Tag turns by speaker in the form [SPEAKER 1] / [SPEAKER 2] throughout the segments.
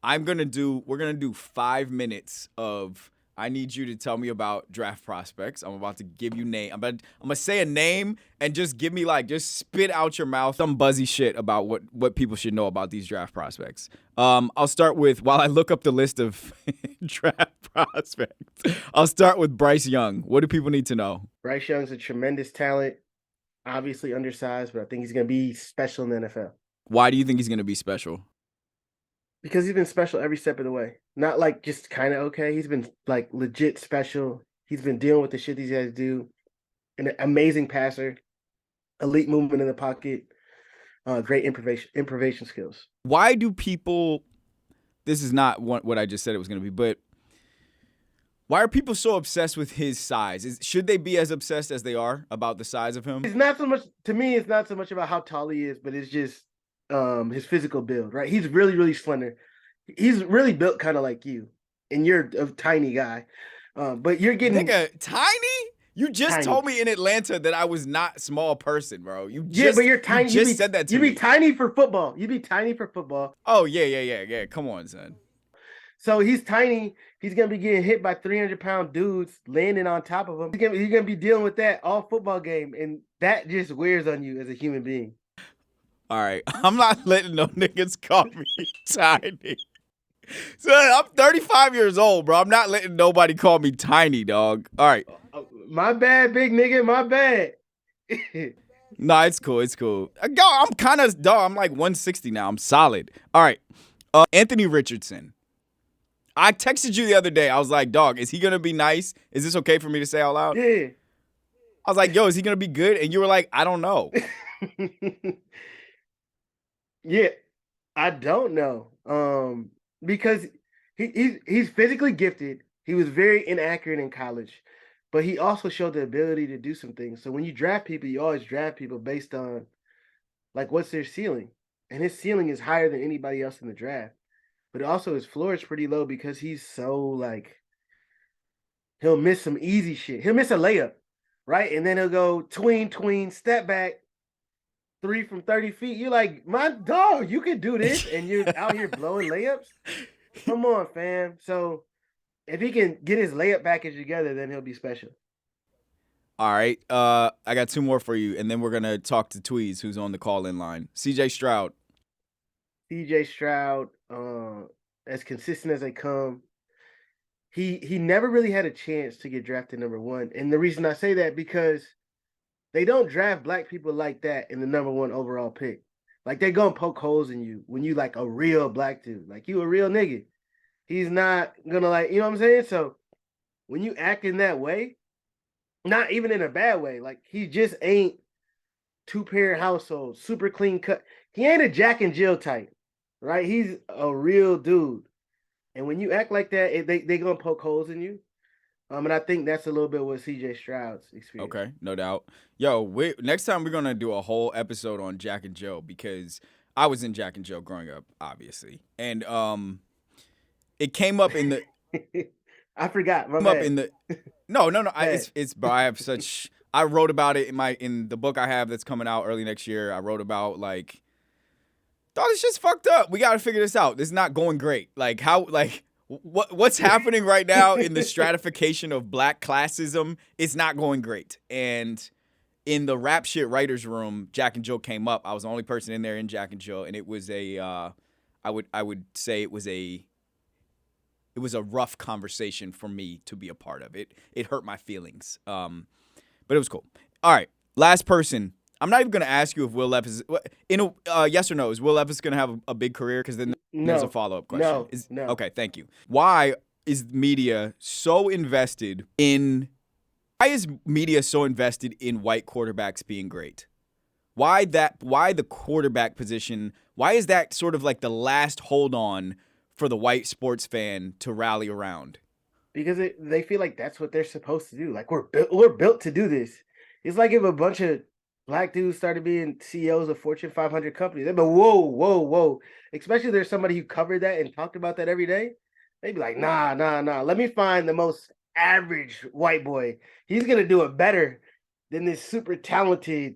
[SPEAKER 1] We're gonna do 5 minutes of. I need you to tell me about draft prospects. I'm about to give you name. I'm gonna say a name and just give me just spit out your mouth some buzzy shit about what people should know about these draft prospects. I'll start with while I look up the list of draft prospects. I'll start with Bryce Young. What do people need to know?
[SPEAKER 2] Bryce Young's a tremendous talent, obviously undersized, but I think he's going to be special in the NFL.
[SPEAKER 1] Why do you think he's gonna be special?
[SPEAKER 2] Because he's been special every step of the way. Not just kind of okay. He's been legit special. He's been dealing with the shit these guys do. An amazing passer, elite movement in the pocket, great improvisation skills.
[SPEAKER 1] Why do people? This is not what I just said it was going to be, but why are people so obsessed with his size? Should they be as obsessed as they are about the size of him?
[SPEAKER 2] It's not so much to me. It's not so much about how tall he is, but it's just his physical build. Right? He's really, really slender. He's really built kind of like you, and you're a tiny guy. But you're getting
[SPEAKER 1] tiny. You just told me in Atlanta that I was not a small person, bro.
[SPEAKER 2] But you're tiny.
[SPEAKER 1] You just said that to me.
[SPEAKER 2] You'd be tiny for football.
[SPEAKER 1] Oh, yeah. Come on, son.
[SPEAKER 2] So he's tiny. He's going to be getting hit by 300-pound dudes landing on top of him. He's going to be dealing with that all football game, and that just wears on you as a human being.
[SPEAKER 1] All right. I'm not letting no niggas call me tiny. So I'm 35 years old, bro. I'm not letting nobody call me tiny, dog. All right.
[SPEAKER 2] My bad, big nigga. My bad.
[SPEAKER 1] Nah, it's cool. I'm kind of dog. I'm like 160 now. I'm solid. All right. Anthony Richardson. I texted you the other day. I was like, dog, is he gonna be nice? Is this okay for me to say out loud?
[SPEAKER 2] Yeah.
[SPEAKER 1] I was like, yo, is he gonna be good? And you were like, I don't know.
[SPEAKER 2] Yeah, I don't know. Because he's physically gifted. He was very inaccurate in college, but he also showed the ability to do some things. So when you draft people, you always draft people based on what's their ceiling, and his ceiling is higher than anybody else in the draft. But also his floor is pretty low because he's so he'll miss some easy shit. He'll miss a layup, right? And then he'll go tween, step back, 3 from 30 feet. You're like, my dog, you can do this, and you're out here blowing layups. Come on, fam. So if he can get his layup package together, then he'll be special.
[SPEAKER 1] All right. I got 2 more for you, and then we're gonna talk to Tweez, who's on the call-in line. CJ Stroud.
[SPEAKER 2] CJ Stroud, as consistent as they come. He never really had a chance to get drafted number 1. And the reason I say that because they don't draft black people like that in the number 1 overall pick. They gonna poke holes in you when you a real black dude. You a real nigga. He's not gonna you know what I'm saying? So when you act in that way, not even in a bad way, he just ain't 2-parent household, super clean cut. He ain't a Jack and Jill type, right? He's a real dude. And when you act like that, they gonna poke holes in you. And I think that's a little bit what CJ Stroud's experience.
[SPEAKER 1] Okay, no doubt. Yo, next time we're gonna do a whole episode on Jack and Jill because I was in Jack and Jill growing up, obviously, and it came up in the.
[SPEAKER 2] I forgot. My
[SPEAKER 1] came
[SPEAKER 2] bad.
[SPEAKER 1] up in the. No. It's. Bro, I have such. I wrote about it in the book I have that's coming out early next year. I wrote about dog, this shit's fucked up. We gotta figure this out. This is not going great. What's happening right now in the stratification of black classism is not going great. And in the rap shit writers room, Jack and Jill came up. I was the only person in there in Jack and Jill, and it was I would say it was a rough conversation for me to be a part of. It hurt my feelings. But it was cool. All right, last person. I'm not even going to ask you if Will Levis yes or no. Is Will Levis going to have a big career? Because then there's a follow-up question.
[SPEAKER 2] No.
[SPEAKER 1] Okay, thank you. Why is media so invested in white quarterbacks being great? Why the quarterback position? Why is that sort of the last hold on for the white sports fan to rally around?
[SPEAKER 2] Because they feel like that's what they're supposed to do. We're built to do this. It's like if a bunch of black dudes started being CEOs of Fortune 500 companies. They'd be whoa. Especially if there's somebody who covered that and talked about that every day. They'd be like, nah. Let me find the most average white boy. He's going to do it better than this super talented,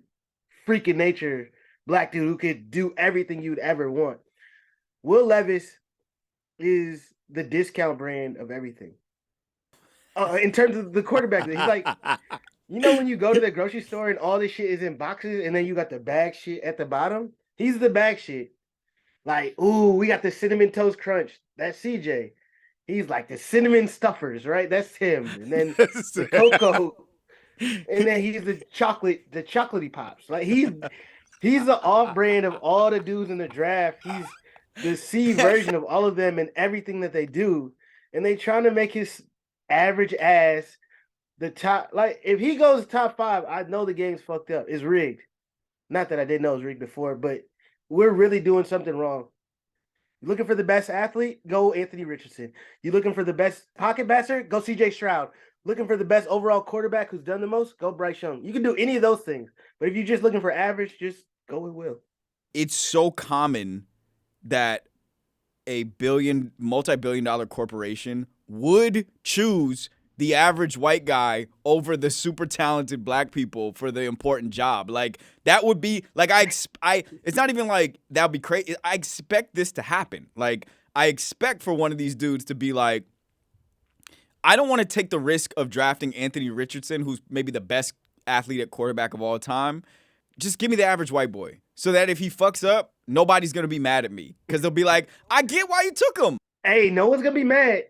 [SPEAKER 2] freaking nature black dude who could do everything you'd ever want. Will Levis is the discount brand of everything. In terms of the quarterback, he's like, when you go to the grocery store and all this shit is in boxes, and then you got the bag shit at the bottom. He's the bag shit. Like, ooh, we got the cinnamon toast crunch. That's CJ. He's like the cinnamon stuffers, right? That's him. And then the cocoa, and then he's the chocolatey pops. Like he's the off brand of all the dudes in the draft. He's the C version of all of them and everything that they do. And they trying to make his average ass the top. Like if he goes top 5, I know the game's fucked up. It's rigged. Not that I didn't know it was rigged before, but we're really doing something wrong. You looking for the best athlete? Go Anthony Richardson. You looking for the best pocket passer? Go CJ Stroud. Looking for the best overall quarterback who's done the most? Go Bryce Young. You can do any of those things. But if you're just looking for average, just go with Will.
[SPEAKER 1] It's so common that a multi-billion-dollar corporation would choose the average white guy over the super talented black people for the important job. Like that would be like it's not even like that would be crazy. I expect this to happen. Like I expect for one of these dudes to be like, I don't want to take the risk of drafting Anthony Richardson, who's maybe the best athlete at quarterback of all time. Just give me the average white boy so that if he fucks up, nobody's going to be mad at me because they'll be like, I get why you took him.
[SPEAKER 2] Hey, no one's going to be mad.